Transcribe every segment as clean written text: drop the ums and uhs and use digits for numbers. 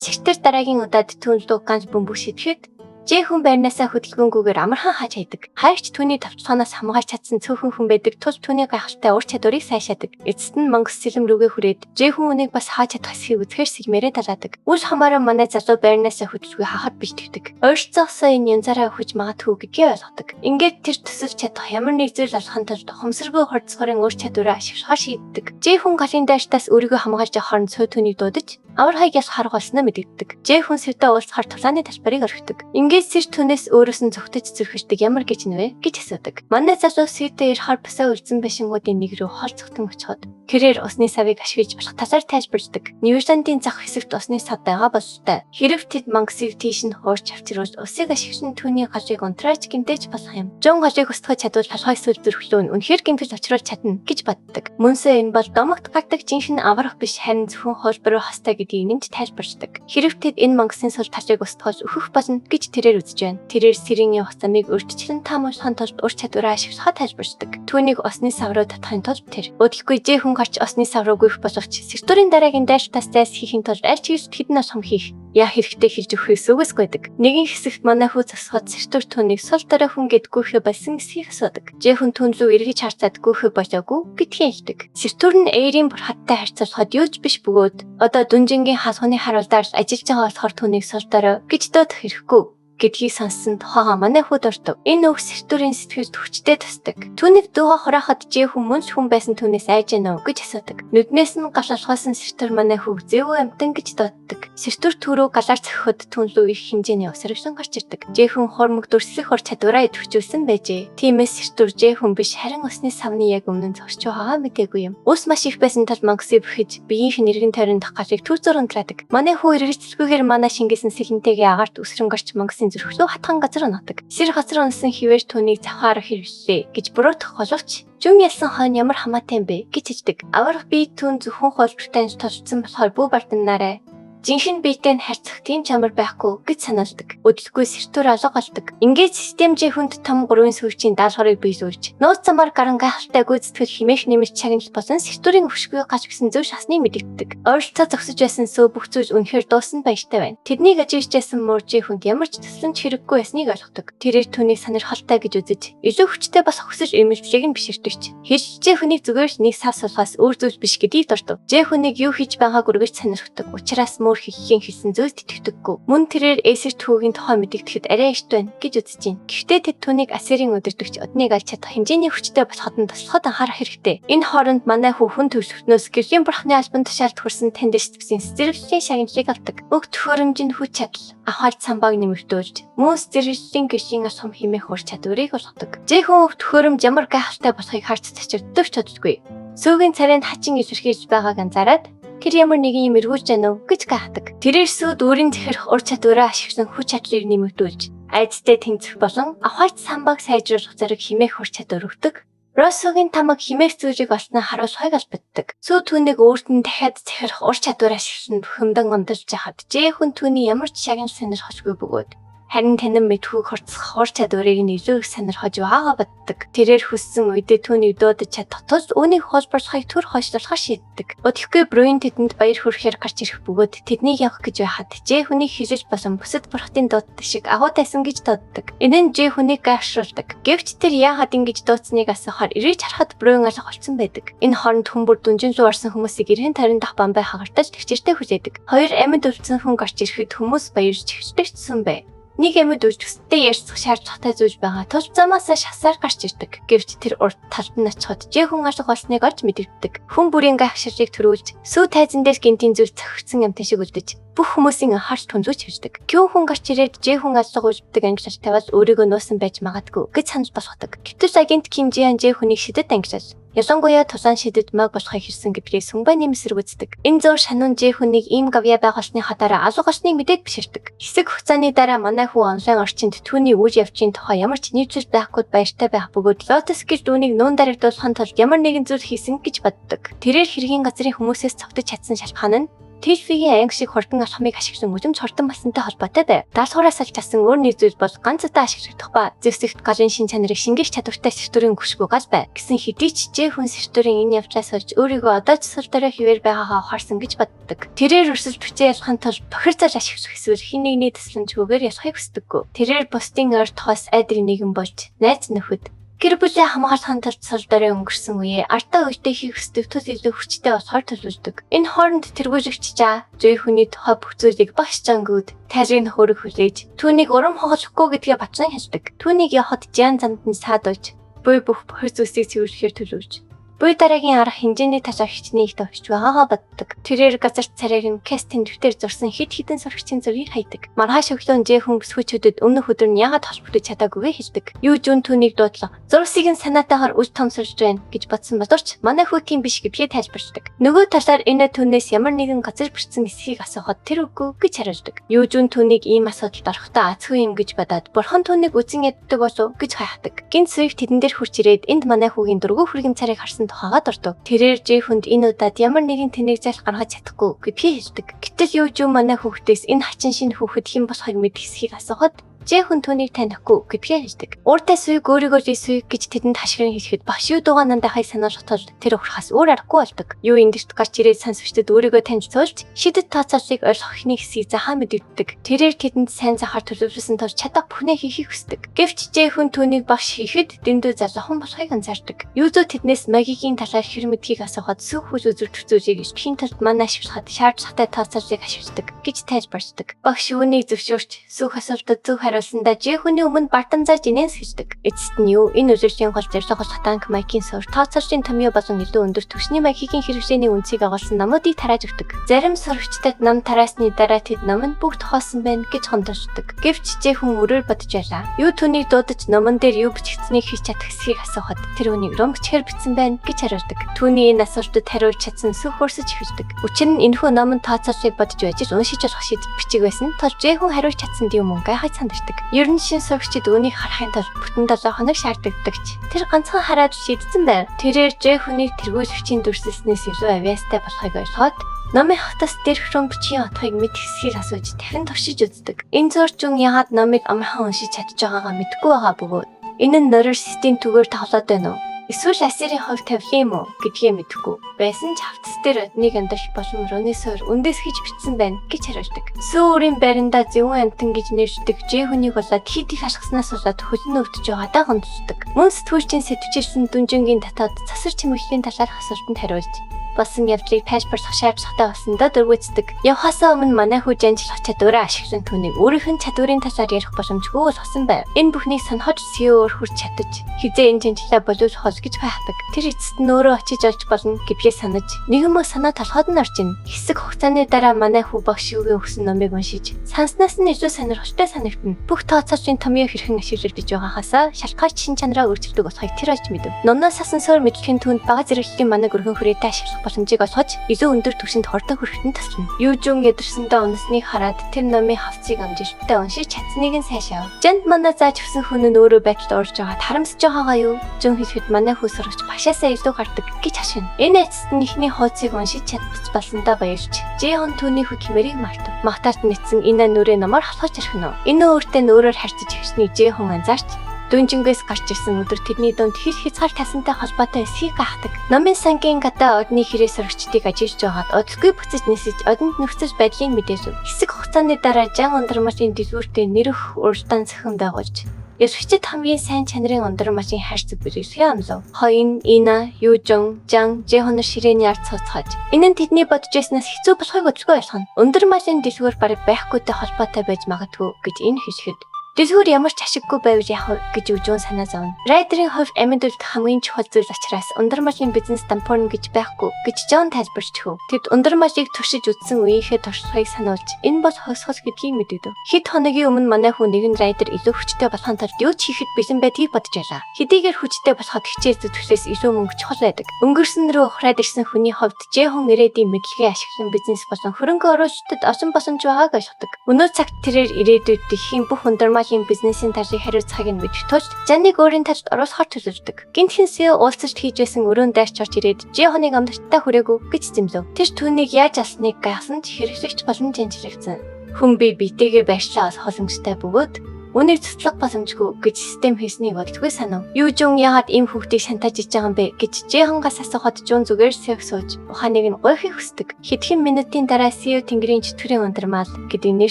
Сэртэр дараагийн удаад түүн рүү ганц бөмбөг шидэхэд Жэхүн байрнаасаа хөдөлгөөнгүйгээр амар хайж хайдаг. Хайрч түүний товчхоноос хамгаалж чадсан цөөхөн хүн байдаг тул түүний гайхалтай ур чадварыг сайшаадаг. Эцэст нь мангас сэлэм рүүгээ хүрээд Жэхүн үнийг бас хааж чадах эсхийг үзэхээр сэгмээрээ далаадаг. Үс хамаараа манай залуу байрнаасаа хөдөлгөө хахад бэлтгэдэг. Ойрцоосоо энэ янзаараа хүч магадгүй гэдгийг ойлгодог. Ингээд тэр төсөлж чадах ямар нэг зүйл олохын тулд хомсоргүй хорцгорын ур чадвараа ашиглахаар шийддэг. Жэхүн галын дайртаас өөрийгөө хамгаалж авах хооронд сой түүнийг дуудаж авар хаяг ясхаар голсноо мэдэгддэг. Жэхүн сэртээ уулзахаар тулааны талбарыг орхидог. Ингээд сэр түүнээс өөрөөс нь зүгтэж зөрхөлдөг ямар гэж нэ гэж асуудаг. Манай залуу сэртээ ирэхаар бусаа үлзэн байшингуудын нэг рүү хол цогтон очиход тэрээр усны савыг ашиглаж болох тасаар тайлбарждаг. Нью-Зеландын зах хэсэгт усны сав байгаа бололтой. Хэрэг тэд мангасыг тийш нь хуурч авчруулж усыг ашиглан түүний галыг унтраач гэмтэж болох юм. Жон галыг устгах чадвал толгой эсвэл зөрхлөө нь үнэхээр гэмтэж авчруулж чадна гэж боддог. Мөнсөө энэ бол домогт гардаг жинхэнэ аврах биш харин зөвхөн хөлбөрөө хастай гэдгийг нэмж тайлбарждаг. Хэрэг тэд энэ мангасын сул талыг устгаж өөхөх болно гэж тэрээр үзэж байна. Тэрээр сэрийн явах замыг өртчлэн таамаглахын тулд ур чадвараа ашиглахад тайлбарждаг. Түүнийг осны сав руу татахын тулд тэр өдөлгүй Жэхүн гарч осны сав руу гүйх боловч сэртүүрийн дараагийн дайртаас зайс хийхин тулд аль ч хэсэгт хэдэн ном хийх яа хэрэгтэй хийж өгөхөөс үгүйс байдаг. Нэгэн хэсэгт манай хүү засахад сэртүүр түүнийг сул дараа хүн гэд гүйхэ болсон эсхийг асуудаг. Жэхүн түн рүү эргэж харцаад гүйхэ болоогүй гэдгийг хэлдэг. Сэртүүр нь Эйрийн бурхадтай харьцуулахад юуж биш бөгөөд одоо Дүнжингийн хаалганы харуулдаар ажиллаж байгаа болохоор түүнийг сул дараа гэж доодох хэрэггүй гэдгийг сонссон тухайга манай хүүд ордог. Энэ үг сэртүүрийн сэтгэлд хүчтэй тусдаг. Түүнийг дууга хураахад Жэхүн мөнч хүн байсан түүнээс айж гэнэ үү гэж асуудаг. Нүднээс нь галалхуулсан сэртүүр манай хүү зэвүү амтан гэж дууддаг. Сэртүүр түрүү галаар цохиход түн рүү их хэмжээний усрагсан гарч ирдэг. Жэхүн хормог дүрслэх ур чадвараа идэвхжүүлсэн байжээ. Тиймээс сэртүүр Жэхүн биш харин усны савны яг өмнө зогсож байгаагаа мэдээгүй юм. Ус маш их байсан тул мангасыг бөхөж биеийнх нь эргэн тойрон дахгалыг түр зурган драадаг. Манай хүү эргэжлэхгүйгээр манай шингээсэн сэлэнтэйгээ агарт үсрэн гарч мангасын зөрхлөө хатхан газар нутаг. Сэр газар унсан хിവэр түүнийг завхаар хэрэглээ гэж буруутгах боловч Жүм ялсан хойно ямар хамаатай юм бэ гэж хэлдэг. Аврах бие түн зөвхөн холбогтой тосцсон болохоор бүү бардамнаарай. Жинхэнэ биетэй харьцах тийм чамар байхгүй гэж санаалдаг. Өдөлгүй сэртүүр алга болдог. Ингээд систем Жэхүнд том 3 сүүрчийн даалгаврыг биелүүлж, нууц замаар гаран гайхалтай гүйцэтгэл химээх нэмэлт чагнал болон сэртүүрийн хөвшгүй гаж гисэн зөв шасны мэдэгддэг. Ойролцоо зогсож байсан сүү бүх зүйл үнэхээр дууссан баяртай байна. Тэднийг ажиглаж байсан муур Жэхүнд ямар ч төсөлч хэрэггүй байсныг ойлгодог. Тэрээр түүнийг сонирхолтой гэж үзэж, илүү хүчтэй бас хүсэж эмэлжлийг нь биширдэгч. Хийж Жэхүнийг зүгээр нэг сав сулгаас өөр зүйл биш гэдгийг дурдв. Жэхүнийг юу хийж байгааг үргэлж сонирхдог. Учираас хийхийн хэлсэн зүйлд итгэдэггүй. Мөн тэрээр эсэр түүгийн тухай мэдэгдэхэд арай ихт байна гэж үзэж байна. Гэхдээ тэд түүнийг Асерийн өдөртөгч одныг алж чадах хэмжээний хүчтэй болоход нь туслахад анхаарах хэрэгтэй. Энэ хооронд манай хүүхэн төвшөлтнөөс гэрлийн бурхны албан тушаалд хүрсэн тандэрчдсэн зэрэглэлийн шагналыг авдаг. Өг төхөөрөмжинд хүч чадал авахар самбааг нэмэгдүүлж мөн зэрэглэлийн гэрлийн асуум хэмээх ур чадварыг олгодог. Жэхүн өг төхөөрөмж ямар гайхалтай болохыг харж тачирддаг ч чаддаггүй. Сүүгийн царайнд хачин илэрхийлж байгааг анзаараад тэр ямар нэгэн юм эргүүлж байна уу гэж гайхдаг. Тэрээр сүүд өөрийн захирах ур чадвараа ашиглан хүч чадлыг нэмэгдүүлж, айдастай тэнцэх болон авахарт самбааг сайжруулах зэрэг химээх ур чадвар өгдөг. Россогийн тамаг химээх зүйлийг олсноо харуулахыг албаддаг. Сүү түүнийг өөрт нь дахиад захирах ур чадвар ашиглан бухимдан гомдолж яхад Жэхүн түүний ямар ч шагнал сонирхолгүй бөгөөд харин танин мэдхүйг хорцох ур чадварыг нь илүү их сонирхож байгаагаа боддог. Тэрээр хүссэн үедээ түүнийг дуудаж чадах тул үүнийг холборлохыг түр хойшлуулахар шийддэг. Өдөртөө Брюин тэдэнд баяр хүрхээр гарч ирэх бөгөөд тэднийг явах гэж байхад Жэхүнийг хилэж болсон бусад бурхтын дууддаг шиг агуу тайсан гэж дууддаг. Энэ нь Жэхүнийг гайхшруулдаг. Гэвч тэр яагаад ингэж дуудсныг асуухаар эргэж харахад Брюин алга болсон байдаг. Энэ хооронд хүмүүр дүнжин рүү орсон хүмүүсийг эргэн тойрон дах бамбай хагартаж тэгчэртэй хүлээдэг. Хоёр амьд өвдсөн хүн гарч ирэхэд хүмүүс баярж хөвчдөгчсөн бай. Нэг амьд өвчтөстэй ярьцах шаардлагатай зүйл байгаа тул замаасаа шасаар гарч ирдэг. Гэвч тэр урд талд нь очиход Жэхүн алга болсныг олж мэдэгддэг. Хүн бүрийн гайхширыг төрүүлж, сүү тайзан дээр гинтийн зүйл цохигдсон амтан шиг үлдэж, бүх хүмүүсийн анхаарч тунзууч хөвждөг. Кюн хүн гарч ирээд Жэхүн алга үлддэг ангилалт тавиад өөрийгөө нуусан байж магадгүй гэж санал болгодог. Гэвч агент Ким Жиан Жэхүнийг шидэт ангилал ялангуяа тулаан шидэд маг болохыг хэлсэн гэдгийг сүмбай нэмсэр үздэг. Энэ зур шанун Жэхүнийг ийм гавья байгуулсны хатаараа алга болсныг мэдээд биширдэг. Хэсэг хугацааны дараа манай хүү онлайн орчинд түүний үйл явцын тухай ямар ч нийцэл байхгүй баяртай байх бөгөөд Lotus гэж түүнийг нүүн дарагдуулахын тулд ямар нэгэн зүйл хийсэн гэж боддог. Тэрээр хэргийн газрын хүмүүсээс цогтож чадсан шалтгаан нь TV-ийн анги шиг хурдан алхмыг ашиглан үжимж хурдан болсонтой холбоотой байв. Даалгавраас олж авсан өөр нэг зүйл бол ганц удаа ашиглагдах ба зэвсэгт гарын шин чанарыг шингэх чадвартай сэртүүрийн гүшгүй гал байв. Гэсэн хэдий ч Жэхүн сэртүүрийн энэ явдлаас олж өөрийгөө одоо ч сул дорой хിവэр байгаагаа ухаарсан гэж боддог. Тэрээр өрсөлд хүчээ ялахын тулд бохир зал ашиглах эсвэл хин нэгний тасламжгүйгээр ялахыг хүсдэггүй. Тэрээр бусдын ойр тохоос айдрын нэгэн болж найз нөхөд гэр бүлээ хамгаалахын тулд сул дорой өнгөрсөн үеэ артаа үедээ хийх ёстой төс илүү хүчтэй болохоор төлөвлөдөг. Энэ хооронд тэргүүлэгч Жа Жэхүний тухай бүх зүйлийг багш Жангууд тайрын хөрөг хүлээж түүнийг урам хоолохгүй гэдгээ батлан хэлдэг. Түүнийг явахад Жан замд нь саадуулж буй бүх бохир зүйлсийг цэвэрлэхээр төлөвлөж буй дараагийн арга хэмжээний талаар хичнээн их төвч байгаагаа боддог. Тэрээр газарт царайг нь кастинг дэвтэр зурсан хид хідэн сурагчийн зургийг хайдаг. Маргааш өглөө Жэхүн бүсгүйчүүдэд өмнөх өдөр нь яагаад холбогдож чадаагүйгээ хэлдэг. Юу Жун түүнийг дуудлаа. Зурсыг нь санаатаагаар үл томсолж байна гэж бодсон боловч манай хүүтийн биш гэдгээ тайлбарладаг. Нөгөө талаар энэ түүнээс ямар нэгэн газар бэрцсэн эсхийг асуухад тэр үгүй гэж хариулдаг. Юу Жун түүнийг ийм асуудалд орохдоо азгүй юм гэж бодоод бурхан түүнийг үзэн яддаг болов гэж хайхдаг. Гинт Свифт тэдэн дээр хурч ирээд энд манай хүүгийн дургүй хүргэн царайг харсан тухайгаа дурдав. Тэрээр Жэхүнд энэ удаад ямар нэгэн тэнийг залх гаргаж чадахгүй гэдгийг хэлдэг. Гэтэл юу Жун манай хүүхдээс энэ хачин шинэ хүүхэд хэн болохыг мэдэх эсхийг асуухад Жэхүн түүнийг танихгүй гэдгээ хэлдэг. Ууртай Суйг өөрийгөө Жисуйг гэж тэдэнд хашгиран хэлэхэд багш юу дуугаа нандахыг сануулах тул тэр ухрахаас өөр аргагүй болдог. Юу эндэрт гарч ирээд сонсогчдод өөрийгөө таньж цуулж шидэт тооцоолыг ойлгох ихний хэсгийг захаа мэдэгддэг. Тэрээр тэдэнд сайн захаар төлөвлөсөн тул чадах бүхнээ хийхийг хүсдэг. Гэвч Жэхүн түүнийг багш хийхэд дэндүү залуухан болохыг анзаардаг. Юузөө тэднээс магигийн талаар хэр мэдхийг асуухад сүх хүл үзүүртэх зүйлийг эсхийн тулд манай ашиглахад шаардлагатай тооцоолыг ашигладаг гэж тайлбарладаг. Багш үүнийг зөвшөөрч сүх асуултад зөв хариулсандаа Жэхүний өмнө бартан зааж инээс хэлдэг. Эцэст нь юу энэ үзүүлэлтийн гол зорилго болох танк маягийн суурь тооцоолчийн томьёо болон илүү өндөр түвшний маягийн хэрэглээний үнцийг агуулсан номуудыг тарааж өгдөг. Зарим сурагчдад ном тараасны дараа тэд ном нь бүгд хоосон байна гэж хонтолшдог. Гэвч Жэхүн өрөөр бодож байлаа. Юу түүнийг дуудаж номон дээр юу бичигдсэнийг хийж чадах эсхийг асуухад тэр үнийг ромгчээр бичсэн байна гэж хариулдаг. Түүний энэ асуултад хариулж чадсан сүх урсаж эхэлдэг. Учир нь энэхүү номон тооцоолыг бодож байж уншиж болох шийдэл бичиг байсан тул Жэхүн хариулж чадсан юм уу гайхаж сандардаг. Ер нь шин сурагчид үүнийг харахын тулд бүтэн 7 хоног шаарддагч. Тэр ганцхан хараад шийдсэн байв. Тэрээр Жэхүнийг тэргүүлэгчийн дүрслэлснээс илүү авьяастай болохыг ойлгоод номын хотоос дээрх рүү бичгийн отхыг мэд хэсгийг асууж дахин туршиж үздэг. Энэ зурчин ягаад номыг амархан уншиж чадж байгаагаа мэдэхгүй байгаа бөгөөд энэ нь нойроор систем түгээр тоглоод байна уу? Эсвэл Асирийн хувь тавилын юм уу гэдгийг мэдэхгүй. Байсан ч хавцас дээр одныг амдах болон Ронесоор үндэс хийж бичсэн байна гэж хариулдаг. Сүүрийн байранда зөвхөн амтан гэж нэршдэг Жэхүнийг болоод хит их алхаснаас болоод хөлн өвдөж байгаадаа гомддог. Мөн сэтгүүлчийн сэтвчилсэн дүнжингийн татаад цасар чимэглэлийн талаарх асуултанд хариулж болсон явдлыг тайлбарлах шаардлагатай болсондоо дөрвөөцдөг. Явхаасаа өмнө манай хүү жанжлах чадвараа ашиглан түүнийг өөрийнх нь чадварын талаар ярих боломжгүй болгосон байв. Энэ бүхнийг санахад CEO-оор хүрч чадаж хизээ энэ жанжлаа боловсрох гэж хайхдаг. Тэр эцэст нь өөрөө очиж олж болно гэдгээ санаж нэгэн мө санаа толгойд нь орж ийн. Хэсэг хугацааны дараа манай хүү багш юугийн өгсөн номыг уншиж санснаас нь илүү сонирхолтой санагдана. Бүх тооцоолчийн томьёо хэрхэн ашиглагдж байгаагаас шалтгаалж шин чанараа өөрчилдөг болохыг тэр олж мэдэв. Номноос асан суур мэдлэгийн түнд бага зэрэглэлийн манай өргөн хүрээтэй ашиглах боломжийг олгож илүү өндөр түвшинд хордон хүрэхэд тасна. Юу Жун ядарсандаа унасныг хараад тэр номын хавцыг амжилттай уншиж чадсныг нь сайшаав. Жанд манай зааж өгсөн хүн нь өөрөө байдалд орж байгаад харамсаж байгаагаа юу? Жун хэлэхэд манай хүү сурагч багшаасаа илүү гардаг гэж хашгина. Энэ эцэст нь ихний хуудсыг уншиж чадчих болсондоо баярлж Жэхүн түүний хүү хэмэрийг мартав. Магтаарт нэтсэн энэ нүрээ намаар халахж ирхэн үү? Энэ өөртөө нөөрөөр харьцаж ихсний Жэхүн анзаарч дүнжингээс гарч ирсэн өдөр тэдний дунд хэр хязгаар тасантай холбоотой эсхийг гахдаг. Номын сангийн гадаа одны хэрэг сурагчдыг ажиллаж байгаад одлгүй буцаж нисэж одонд нөхцөл байдлыг мэдээсв. Хэсэг хугацааны дараа Жан ундрмашийн дэлгүүртээ нэрх уралдаан цахим байгуулж Ерхичд хамгийн сайн чанарын ундрмашийн хайрцаг бэрхшээ амлав. Хойн, Ина, Южон, Жан, Жэхүн ширээний ард цуцгааж. Энэ нь тэдний бодож байснаас хэцүү болохыг өдөргөө ойлгоно. Ундрмашийн дэлгүүр бараг байхгүйтэй холбоотой байж магадгүй гэж энэ хэлэхэд дэлгүүр ямар ч ашиггүй байвал яах вэ гэж Южон санаа зовно. Райдерийн хувьд амьд үлдэх хамгийн чухал зүйл учраас ундрмашийн бизнес дампуурна гэж байхгүй гэж Жон тайлбарч хөв. Тэд ундрмашийг туршиж үзсэн үеийнхээ туршлагыг сануулж энэ бол хосгол гэдгийг мэдэгдэв. Хэд хоногийн өмнө манай хүн нэгэн райдер илүү хүчтэй болохын тулд юу ч хийхэд бэлэн байдгийг бодож байлаа. Хэдийгээр хүчтэй болоход хичээл зүтгэлээс илүү мөнгө чухал байдаг. Өнгөрсөн рүү ухраад ирсэн хүний хувьд Жэхүн ирээдүйн мэдлэгээ ашиглан бизнес болон хөрөнгө оруулалтад олон боломж байгааг ойлгодог. Өнөө цагт тэрээр ирээдүйд дэлхийн бүх ундрмаш хийм бизнесийн таржиг хариуцахыг нь мэдэх тул Жанниг өөрийн тажид оруулахаар төлөвлөдөг. Гинтхэнсээ уулзаж хийж байсан өрөөнд дайрч орж ирээд Жихоныг амдартаа хүрээгүй гэж зэмлэв. Тэр түүнийг яаж алсныг гайхсан ч хэрэглэгч болон жинжлэгцэн. Хүн биетэйгээ барьчлаа холомжтой бөгөөд үнийг цэцлэг боломжгүй гэж систем хийснийг боддгүй санав. Юужун яагаад ийм хүүхдийг шантаж иж байгаа юм бэ гэж Жихонгаас асуухад Жун зүгээр сэв сууж ухааныг нь гойхийг хүсдэг. Хэдхэн минутын дараа Сиу тэнгэрийн чөтгөрийн ундрмал гэдэг нэр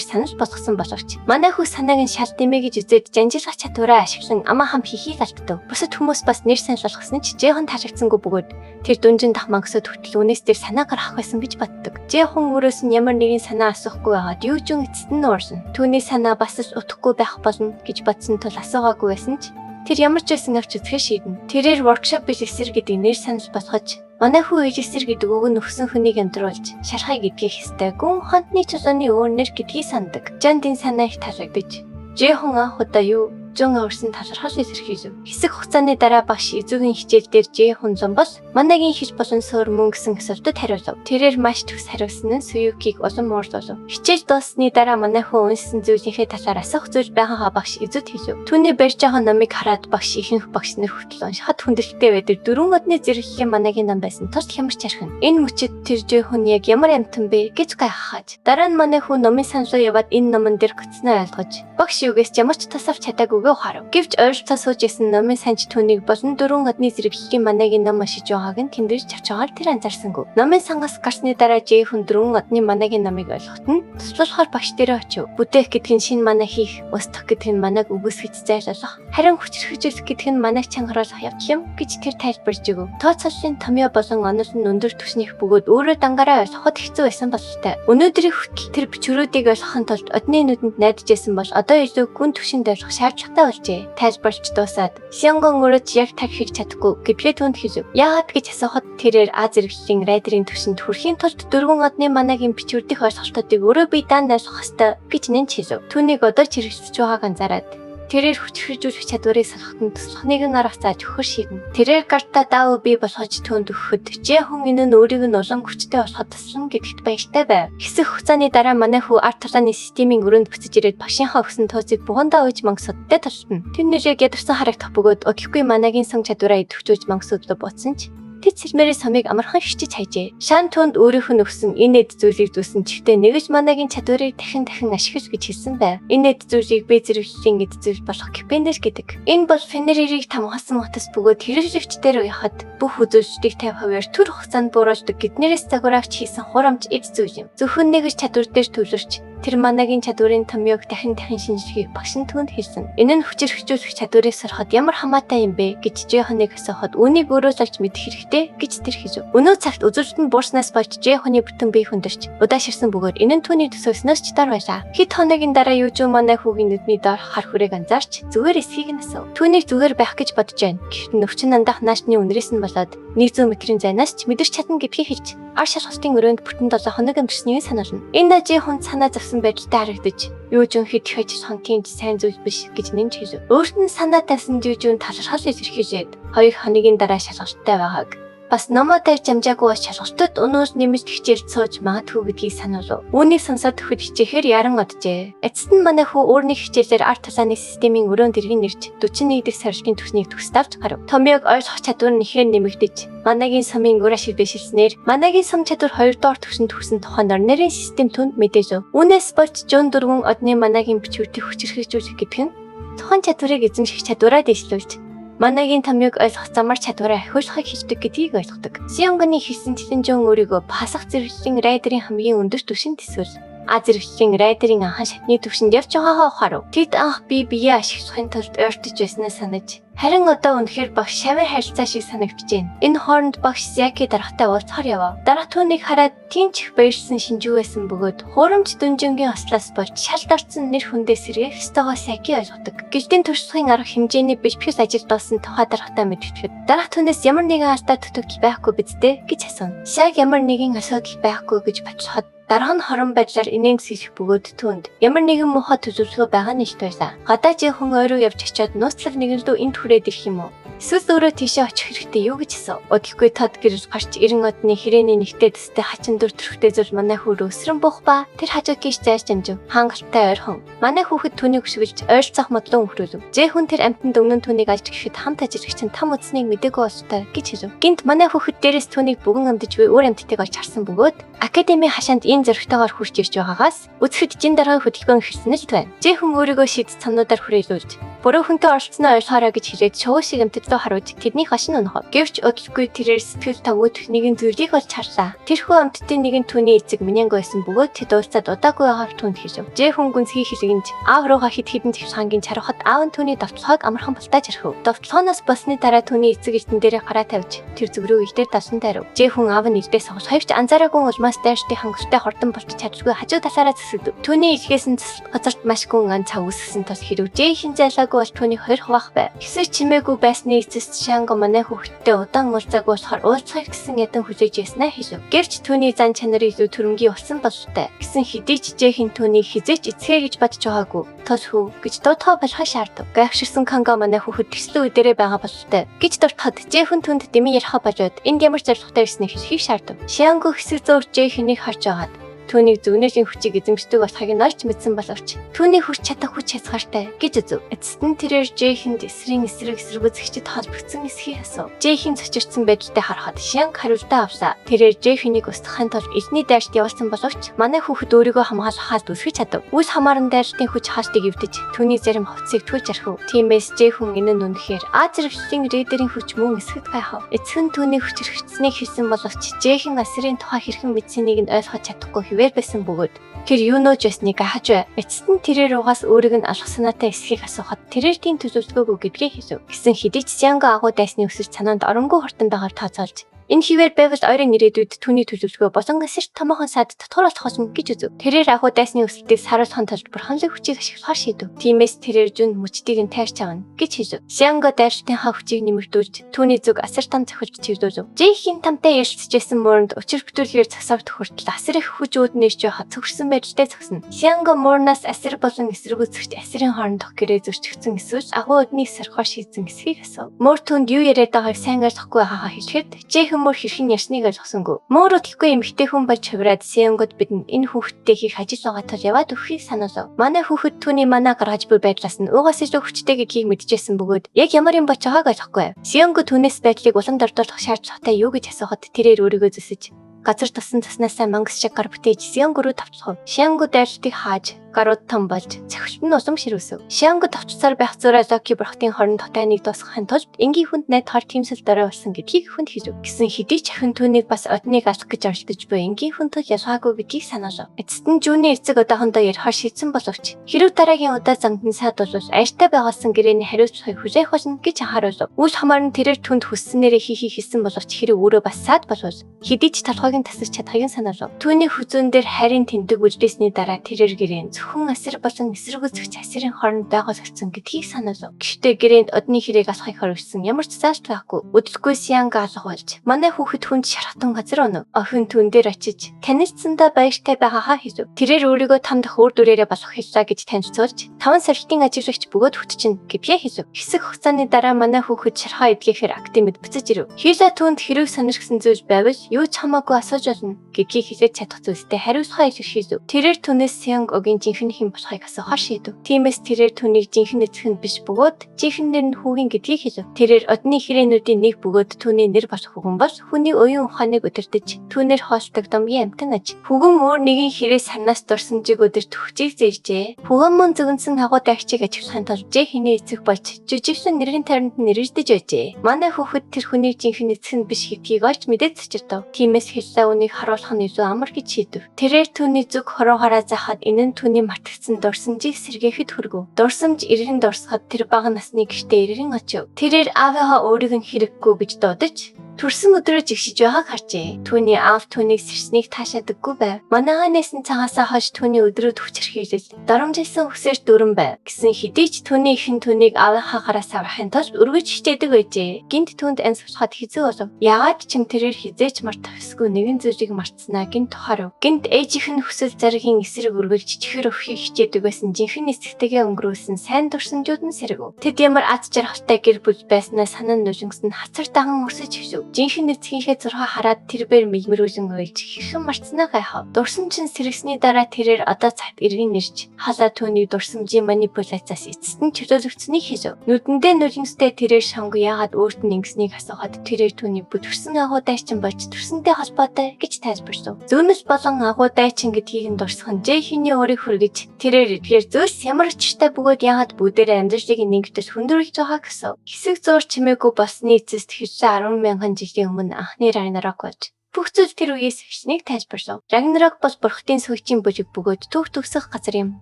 санаж болгосон боловч манай хүү санааг нь шал дэмэ гэж үзээд жанжилгах чадвараа ашиглан амаа хам хийхийг алдав. Бусад хүмүүс бас нэр санал болгосон ч Жихон таашигдсангүй бөгөөд тэр дүнжин дахман өсөд хүртэл үнээс дээр санаа гаргах байсан гэж боддог. Жихон өрөөс нь ямар нэгэн санаа асуухгүй байгаад Юужун эцэст нь уурсан. Түүний санаа бас л утгагүй байх болно гэж бодсон тул асуугаагүй байсан ч тэр ямар ч байсан авч үзэхээ шийднэ. Тэрээр workshop режиссер гэдэг нэр санал болгож манай хүү режиссер гэдэг үг нь өгсөн хүнийг амдруулж шархай гэдгийг хэстэй гүн хонтны чулууны өөрнөр гэдгийг сандаг. Жандын санаа их таалагдж Жихон анх удаа юу Жун өөрсөн талархал илэрхийлв. Хэсэг хугацааны дараа багш эзүүгийн хичээл дээр Жихон зам бол манайгийн хийж болон суур мөн гэсэн асуултад хариулав. Тэрээр маш төгс хариулсан нь Суюкиг олон муурлуулв. Хичээл дууссаны дараа манай хүн унсан зүйлийнхээ талаар асуух зүйл байгаагаа багш эзүүд хэлв. Түүний барьж байгаа номыг хараад багш ихэнх багш нар хүртэл уншихад хүндрэлтэй байдаг. Дөрвөн одны зэрэглэлийн манайгийн ном байсан. Тус хямарч хархин. Энэ мөчөд тэр Жихон яг ямар амтан бэ гэж гайхаж. Дараа нь манай хүн номын саналуу яваад энэ номон дээр гүцнээ ойлгож багш юугээс ямар ч тас авч чадаагүй харав. Гэвч ойролцоо сууж исэн номын санч түүнийг болон дөрвөн одны зэрэглэлийн манайгийн ном ашиж байгааг нь тэмдэглэж авч байгаагаар тэр анзаарсангүй. Номын сангаас гарсны дараа Жихон дөрвөн одны манайгийн номыг ойлгоход нь туслахаар багш дээрээ очив. Бүтээх гэдэг нь шинэ манай хийх, устгах гэдэг нь манайг үгүйсгэж зайлуулах, харин хүчрхэгжүүлэх гэдэг нь манайг чангаруулах явдал юм гэж тэр тайлбарж өгөв. Тооцооллын томьёо болон онол нь өндөр түвшнийх бөгөөд өөрөө дангаараа ойлгоход хэцүү байсан бололтой. Өнөөдрийн хүртэл тэр бичвэрүүдийг ойлгохын тулд одны нүдэнд найдаж байсан бол одоо илүү гүн түвшинд ойлгох шаардлагатай болжээ. Тайлбарч дуусаад Сянгон өрөөж яг таг хийж чадахгүй гэдгээ түнд хэлв. Яагаад гэж асуухад тэрээр А зэрэглэлийн райдерийн түвшинд хүрэхийн тулд дөрвөн одны манайгийн бичвэрдэх ойлголтуудыг өөрөө бие даан ойлгох ёстой гэж нэнч хэлв. Түүнийг одоо ч хэрэгжиж байгааг анзаараад тэрээр хүчрхэгжүүлэх чадварыг салхахын туслах нэгэн арга зааж өгөхөр шийднэ. Тэрээр карта даав бий болгож түүнд өгөхөд Жихон энэ нь өөрийг нь улам хүчтэй болоход туслана гэдэгт баяртай байв. Хэсэг хугацааны дараа манай хүү арт талааны системийн өрөөнд буцаж ирээд багшийнхаа өгсөн тооцыг бугандаа ууж мангасуудтай тултна. Тэр нэрийг ядарсан харагдах бөгөөд удалгүй манайгийн сон чадвараа идэвхжүүлж мангасуудлаа ботсон ч тэд сэлмэрийн сомыг амархан хичиж хайжээ. Шан түнд өөрийнх нь өгсөн энэ эд зүйлийг зүүсэн чивтээ нэгж манайгийн чадварыг дахин ашиглаж гэж хэлсэн байв. Энэ эд зүйлийг бие зэрэглэлийн эд зүйл болох кипендер гэдэг. Энэ бол фенерерийг тамгасан утас бөгөөд хэрэглэгчдээр уяхад бүх үзүүлэлтийг 50%-аар төр хугацаанд бууруулдаг гэднээс загвараагч хийсэн хурамч эд зүйл юм. Зөвхөн нэгж чадвар дээр төвлөрч тэр манайгийн чадварын томьёог дахин шинжилгээг багш нь түнд хэлсэн. Энэ нь хүчрхэгжүүлэх чадварыг сороход ямар хамаатай юм бэ гэж Жихоныг асуухад үүнийг өөрөө л олж мэдэх хэрэгтэй гэж тэр хэлв. Өнөө цагт үзүүлэлт нь буурснаас болж Жихоны бүтэн бие хүндэрч удааширсан бөгөөд энэ нь түүний төсөөснөөс ч дор байлаа. Хэд хоногийн дараа Юужун манай хүүгийн нүдний доор хар хүрээг анзаарч зүгээр эсхийг нь асуув. Түүнийг зүгээр байх гэж бодож байна. Гэхдээ нөвчин андах наашны үнрээс нь болоод 100 метрийн зайнаас ч мэдэрч чадна гэдгийг хэлж ар шалгалтын өрөөнд бүтэн 7 хоног амьдсны санаална. Энэ Жихон санаа зовсон байдалтай харагдаж Юужун хэд хэж хонтын сайн зүйл биш гэж нэмж хэлв. Өөрт нь санаа тавьсан Юужун талархал илэрхийлээд 2 хоногийн дараа шалгалттай байгааг бас номоо тавьж амжаагүй шалгалтад өнөөс нэмж хичээл сууж магадгүй гэдгийг сануулв. Үүнийг сонсоод төхөд хичээхээр яран оджээ. Эцэст нь манай хүү өөрний хичээлээр арт талааны системийн өрөөнд иргэн ирж 41 дэх сарилтын түвшнийг төгсдавч гарав. Томьёог ойлгох чадвар нь ихээр нэмэгдэж манайгийн сумын ураа шилбэшилснээр манайгийн сум чадвар 2 доор түвшинд төгсөн тухайн орнерийн систем түнд мэдээлв. Үүнээс болж Жун дөрвөн одны манайгийн бичвэртийг хүчрхэгжүүлэх гэдэг нь тухайн чадварыг эзэмших чадвараа дэвшлүүлж манайгийн томьёог ойлгох замар чадвараа ахиулахыг хэлдэг гэдгийг ойлгодог. Сянгоны хэлсэн Жун өөрийгөө пасах зэрэглэлийн райдерийн хамгийн өндөр түвшинд төсөөл. А зэрэглэлийн райдерийн анхан шатны түвшинд явж байгаагаа ухаарав. Тэд анх биеэ ашиглахын тулд ойртож байснаа санаж харин одоо үнэхээр багш шавар харилцаа шиг санагдчихээн. Энэ хооронд багш Зяки даргатай уулзахаар явав. Дарга түүнийг хараад тэнч их баярлсан шинжүү байсан бөгөөд хуурамч дүнжингийн ослоос болж шалд орсон нэр хүндээ сэргээх стогоо Сяки ойлгодог. Гэлтийн туршлагын арга хэмжээний бичвэс ажил дуусан тухай даргатай мэдгэхэд дарга түүнээс ямар нэгэн алдаа дутагдал байхгүй биз дээ гэж асуув. Сяг ямар нэгэн асуудал байхгүй гэж батлахад дарга нь хорон байдлаар инээн зэсэх бөгөөд түүнд ямар нэгэн муухай төлөвлөгөө байгаа нь илт байлаа. Гадаа Жихон ойроо явж очиод нууцлаг нэгэн лөө энд хүрээд ирэх юм уу? Эсвэл өөрөө тийшээ очих хэрэгтэй юу гэж асуув. Удалгүй тод гэрж гарч 90 одны хүрээний нэгтээ төстэй хачин дүр төрхтэй зүйл манай хүү өсрөн буух ба тэр хажуу гიშ зайж амжив. Хангалтай ойрхон. Манай хүүхэд түүнийг өшгөлж ойрцох модлон өнгөрөв. Зэхэн тэр амтнд өмнө түүнийг алж гэхэд хамт ажиллагч нь там үдснийг мэдээгүй болстой гэж хэлв. Гинт манай хүүхэд дээрээс түүнийг бүгэн амдж буй өөр амттайг олж харсан бөгөөд академийн хашаанд энэ зөрөгтэйгээр хурж ирж байгаагаас үцхэд жин дараагийн хөтөлбөр эхэлсэн л байна. Зэхэн өөрийгөө шийд цануудаар хүрээлүүлж буруу хүнтэй оролцсноо ойлгоорой гэж хэлээд шоу шиг амттад руу харуулж тэдний хашин өнөхөв. Гэвч удалгүй тэрээр сэтгэл тавгүйдэх нэгэн зүйлийг олж харлаа. Тэрхүү амттын нэгэн түүний эцэг Минянго байсан бөгөөд тэд уулзаад удаагүй байгааг түүнд хэлв. Зэхэн гүнзгий хэлгэнж аав руугаа хэд хэдэн зэвсгангийн чарахад аав нь түүний довтлохойг амархан балтааж орхив. Довтлохоноос болсны дараа түүний эцэг эрдэн дээрээ гараа тавьж тэр зүг рүү ихтэй давсан дайрав. Зэхэн аав нь ирдээс хогс хавьч анзаараагүй улмаас дайрштай хангалттай хортон болч чадсгүй хажуу талаараа зэсэлдэв. Түүний ихээс нь газарт маш гүн ан цав үсгсэн тус хэрвжээ хин зайлаагүй бол түүний хоёр хуваах байв. Хэсэг чимээгүй байсны эцэст Шанго манай хүүхэдтэй удаан уулзаагүй болохоор уулзахыг гэсэн ядан хүлээж яснаа хэлв. Гэвч түүний зан чанар илүү төрөнгийн болсон бололтой. Гэсэн хэдий жижигхэн түүний хизээч эцгээ гэж бодож байгаагүй. Тос хүү гэж дутаа болохоо шаардав. Гайхширсан Канго манай хүүхэд төслийн үдэрээ байгаа бололтой. Гэж дуртахад Жэхэн түнд дэмий ярих бажууд энд ямар зорилготой ирснийг хэлхийг шаардав. Шанго хэсэг зурж Жэхэнийг харж агаад түүнийг зүгнээшийн хүчийг эзэмшдэг болохыг нь олж мэдсэн боловч түүний хүрч чадах хүч хязгаартай гэж үзв. Эцэст нь тэрээр Жэхэнд эсрэг эсэргүүцэгчд холбогдсон эсхийг асуув. Жэхэн цочирдсан байдалтай харахад Шанг хариултаа авсаа. Тэрээр Жэхэнийг устгахын тулд эзний дайрт явуулсан боловч манай хүүхэд өөрийгөө хамгаалахаас үсгэж чадав. Үс хамааран дайртын хүч хаалтыг эвдэж түүний зарим хувцсыг түлж архив. Тиймээс Жэхэн энэ нь үнэхээр Аз зэрэгчлийн рейдерийн хүч мөн эсгэд гайхав. Эцэг нь түүний хүч хэрэгцсэнийг хэлсэн боловч Жэхэн асрын тухай хэрхэн мэдсэнийг нь ойлгож чадахгүй байсан бөгөөд тэр юу нөөж байсныг хаж бай. Эцэст нь тэрээр угаас өөрийг нь алах санаатай эсхийг асуухад тэрээр тийм төсөвлөгөөгүй гэдгээ хэлв. Гэсэн хэдий ч Шанго агуу дайсны өсөж цанаанд оронгүй хортон байгаар тооцоолж энэ хിവэр байвал ойрын ирээдүйд түүний төлөвлөгөө болон эсэрт томоохон саад татгаруулах болно гэж үзв. Тэрээр агуу дайсны өсөлтийг саруулахын тулд бурханлаг хүчийг ашиглахаар шийдэв. Тиймээс тэрээр жүн мөчтийг нь тайрч авна гэж хэлв. Шанго дайралтын хүчийг нэмэгдүүлж түүний зүг асар там цохилж чивдүүлв. Жэхийн тамтай ярилцжсэн мөрөнд учир бүтүүлгээр засавт хүртэл асар их хүч үүднэж явахад цогцсон байдалтай зогсно. Шанго мөрнөөс асар болон эсэргүүцэгч асрын хоорондох гэрээ зөрчигдсөн эсвэл агуу өдний сархаар шийдсэн эсхийг асуув. Мөр түнд юу яриад байгааг сайн ойлгохгүй байгааг хэлэхэд Жэхэн мөр хэрхэн ярьсныг ойлгосонгүй. Мөр өдөлгүй эмэгтэй хүн болж хувраад Шангод бидэнд энэ хүүхэдтэй хийх ажил байгаа тул яваад өгөхийг санаалав. Манай хүүхэд түүний манаа гаргаж буй байдлаас нь угаас илүү хүчтэй гэдгийг мэдчихсэн бөгөөд яг ямар юм болж байгааг ойлгохгүй байв. Шанго түүнээс байдлыг улам дордуулах шаардлагатай юу гэж асуухад тэрээр өөрийгөө зөсөж газар тусан цаснасаа мангас шиг гар бүтээж Шанго руу тавцлав. Шанго дайралтыг хааж гарууд том болж цахилт нь усам ширвэсв. Шанго тавцсаар байх зураа Локи бурхтын хорон дотайныг дуусгахын тулд энгийн хүнд найдахаар тэмцэл дорой болсон гэдгийг хүнд хэлв. Гэсэн хэдий ч ахин түүнийг бас одныг алах гэж оролдож буй энгийн хүнтэй ялгаагүй гэдгийг санаалав. Эцэст нь Жүүний эцэг одоохондоо ярихаар шийдсэн боловч хэрв дараагийн удаа замдны саадуулвал аяртай байгуулсан гэрээний хариуцлагыг хүлээх болно гэж анхааруулв. Үл хамааран тэрээр түнд хүссэнээрээ хийхийг хэлсэн боловч хэрэг өөрөө бас саад болвол хэдий ч толгойг нь тасаж чадахыг санаалав. Түүний хүзүүн дээр харийн тэмдэг үлдээсний дараа тэрээр гэрээнд зөвхөн асар болон эсэргүүцэгч асрын хооронд байгуулагдсан гэдгийг санаалав. Гэхдээ гэрээнд одны хэрэг алахыг хориглосон ямар ч заалт байхгүй. Өдөлгүй Шанго алга болж манай хүүхэд хүнд шархтан газар өнөв. Охин түн дээр очиж танилцсандаа баяртай байгаагаа хэлв. Тэрээр өөрийгөө там дахь өөр дүрээрээ болох хэллаа гэж танилцуулж 5 сархитын ажиглагч бөгөөд хүтчин гэдгээ хэлв. Хэсэг хугацааны дараа манай хүүхэд шархаа эдгэхээр актемид буцаж ирв. Хийлэ түнд хэрэг сонирхсан зүйл байвал юу ч хамаагүй асууж болно гэдгийг хэлээд чадах зүйлстэй хариулахаа илэрхийлв. Тэрээр түүнээс Шангогийн жинхэнэ хэн болохыг асуухаар шийдэв. Тиймээс тэрээр түүнийг жинхэнэ эцэг нь биш бөгөөд жинхэнэ нэр нь хүүгийн гэдгийг хэлв. Тэрээр одны хэрээнүүдийн нэг бөгөөд түүний нэр болох хүүхэн бол хүний уян ухааныг удирдах түүнэр хоолдог домгийн амтан аж. Хүүгэн өөр нэгэн хэрэг сарнаас дурсан жиг өдөрт хүчийг зээлжээ. Хүүгэн мөн зөвнсөн агуу дайгчийг ажиглахын тулд Жэхэний эцэг болж жүжигсэн нэрийн тайранд нэрэлдэж байжээ. Манай хүүхэд тэр хүнийг жинхэнэ эцэг нь биш гэдгийг олж мэдээд цочирдов. Тиймээс хэллээ үнийг харуулах нь илүү амар гэж шийдэв. Тэрээр түүний зүг хороогараа заахад энэ нь түүний мартагдсан дурсамжийг сэргээхэд хүргэв. Дурсамж иргэн дурсахад тэр бага насны гэртээ иргэн очив. Тэрээр аавыгаа өөрийг нь хэрэггүй гэж дуудаж төрсөн өдрөө жигшиж байгааг харжээ. Түүний аав түүнийг сэрснийг таашаадаггүй байв. Манайгаа нээсэн цагаасаа хойш түүний өдрөд хүчрхийлэл доромжилсан өсөж дөрөн байв. Гэсэн хэдий ч түүний ихэн түүнийг аавынхаа гараас аврахын тулд өргөж хичээдэг байжээ. Гинт түүнд амьд суулахад хэцүү болов. Яагаад ч тэрээр хизээч мартах ёсгүй нэгэн зүйлийг мартснаа гинт тухаарав. Гинт ээжийнх нь хүсэл заргийн эсрэг өргөлж чихэр амжилтаар өрхийг хичээдэг байсан жинхэнэ эсэгтэйгээ өнгөрүүлсэн сайн дурсамжууд нь сэргэв. Тэд ямар аз жаргалтай гэр бүл байснаа санаа нүжингсэн хацар даган өрсөж хөвсөв. Жинхэнэ эцгийнхээ зурхаа хараад тэрбээр мигмэрүүлэн уйлж хэрхэн марцнаа гайхав. Дурсамж нь сэргэсний дараа тэрээр одоо цагт эргэн нэрж халаа түүний дурсамжийн манипуляцаас эцэст нь чөлөөлөгдсөнийг хэлв. Нүдэндээ нулимстэй тэрээр шонгоо яагаад өөрт нь ингэснийг асуухад тэрээр түүний бүдгэрсэн агуу дайчин болж төрсөнтэй холбоотой гэж тайлбарлав. Зүүнэс болон агуу дайчин гэдгийг нь дурсах нь Жэхиний өөрийг хүргэж тэрээр зөөс ямар очтой бөгөөд яагаад бүгдээрээ амьдралыг нэгтгэж хүндрүүлж байгаа гэсэн. Хэсэг зуур чимээгүй болсны эцэст хэрсэн 10,000 жилийн өмнө анхны Рагнарёк болж бүх зүйл тэр үеэс эхэлснийг тайлбарлав. Рагнарёк бол бурхтын сүйчийн бүжиг бөгөөд төв төгсөх газар юм.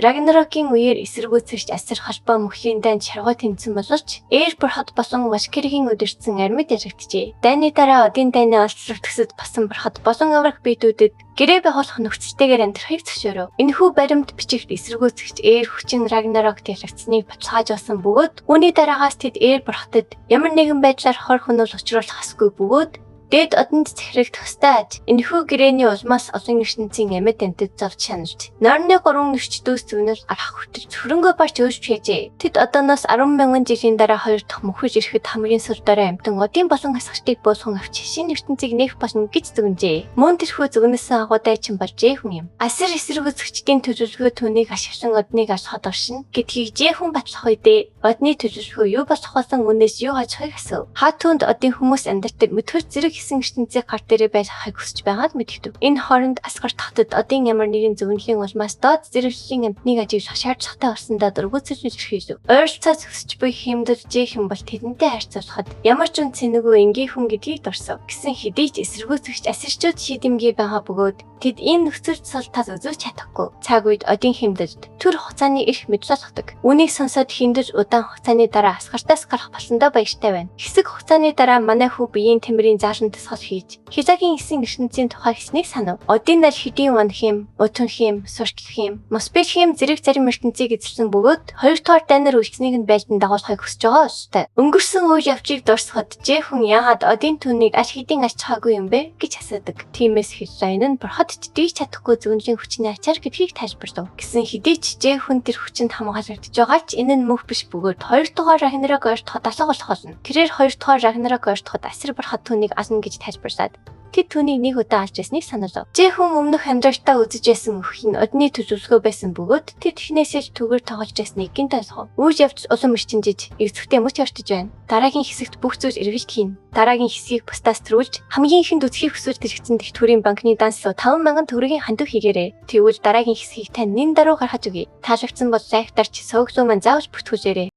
Рагнарёкийн үеэр эсэргүүцэрч асар холбоо мөхлийн дайнд шаргуу тэмцэн боловч Эйр бурхад болон Вашкерийн өдөрцөн армид яригджээ. Дайны дараа Одын дайны олдлог төсөд басан бурхад болон аврах биедүүдэд гэрээ байгуулах нөхцөлтэйгээр амьдрахыг зөвшөөрөв. Энэхүү баримт бичигт эсэргүүцэгч Эйр хүчин Рагнарёкт ялагдсныг баталгаажуулсан бөгөөд үүний дараагаас тэд Эйр бурхтад ямар нэгэн байдлаар хор хөнөөл учруулах асгүй бөгөөд Дэд одонд захирах тустай аж энэхүү гэрээний улмаас олон ертөнцийн амьд амьтад зовж шаналж нойрны 3 нөшчдөөс зүгнэл арах хүртэл хөрөнгө барч өөрч хийжээ. Тэд одооноос 10,000 жилийн дараа хоёр дахь мөхөж ирэхэд хамгийн сүр дорой амьтан одын болон хасгачдыг буулган авч шинэ ертөнцийг нээх болно гэж зүгнжээ. Мөн тэрхүү зүгнэсэн агуу дайчин болж Жэхүн юм. Асар эсэргүүцэгчдийн төлөвлөгөө түүнийг ашиглан одныг алхахад оршин гэдгийг Жэхүн батлах үедээ одны төлөвлөгөө юу болох болсон үнээс юу ажихыг асуув. Хаа түүнд одын хүмүүс амьдардаг мөдгөр зэрэг хийсэн ертөнцийн гар дээрээ байхыг хүсэж байгаад мэдэгдэв. Энэ хооронд асгар тахтад одын ямар нэгэн зөвнөлийн улмаас доод зэрэглэлийн амтныг ажиж шаардлагатай орсондоо дөрвөөцөж ирхийв. Ойролцоо зөксөж буй хэмдэл Жэхүн бол тэдэнтэй харьцуулахад ямар ч үн цэнэгүй энгийн хүн гэдгийг дурсав. Гэсэн хэдий ч эсэргүүцэгч асарчууд шийдэмгий байгаа бөгөөд тэд энэ нөхцөл салтаас үзүүлж чадахгүй. Цаг үед одын хэмдэлд төр хугацааны эрх мэдл болгодог. Үүнийг сонсоод хиндэж удаан хугацааны дараа асгартаас гарах болсондоо баяртай байна. Хэсэг хугацааны дараа манай хүү биеийн тэмрийн заалан тусгал хийж Хизагийн эсийн ертөнцийн тухай хэлснийг санав. Одын нар хэдийн ван хэм, утун хэм, сурч хэм, моспел хэм зэрэг зарим ертөнцийг эзэлсэн бөгөөд хоёр дахь дайнаар үлдсэнийг нь байлдан дагуулахыг хүсэж байгаа өстэй. Өнгөрсөн үйл явцыг дурсахад Жэхүн яагаад одын түүнийг аль хэдийн алж чаагүй юм бэ гэж асуудаг. Тиймээс Хизайн нь бурхад дийж чадахгүй зөвнжийн хүчний ачаар гэдгийг тайлбарлав. Гэсэн хэдий ч Жэхүн тэр хүчинд хамгаалагдж байгаа ч энэ нь мөнх биш бөгөөд хоёр дахь Рагнарёк ойртоход алга болох болно. Тэрээр хоёр дахь Рагнарёк ойртоход асар бурхад түүнийг ална гэж тайлбарлаад тэд түүнийг нэг удаа алж ясныг сануулав. Жэхүн өмнөх амьдралтаа үзэж байсан өхийг нь одны төлөвлөгөө байсан бөгөөд тэд эхнээсээ түгээр тоглож байсныг гинт ойлгов. Үйл явц улам эрчимжиж, эвцэгтэй мөч ортож байна. Дараагийн хэсэгт бүх зүйл эргэлж хийн. Дараагийн хэсгийг бусдаас төрүүлж, хамгийн ихэнд үсгийг хүсвэж тэрэгцэн Тэхтүүрийн банкны данслуу 5,000 төгрөгийн хандив хийгээрэй. Тэгвэл дараагийн хэсгийг тань нин даруй гаргаж өгье. Таалагдсан бол лайк дарж сувгсуу маань заавч бүртгүүлээрэй.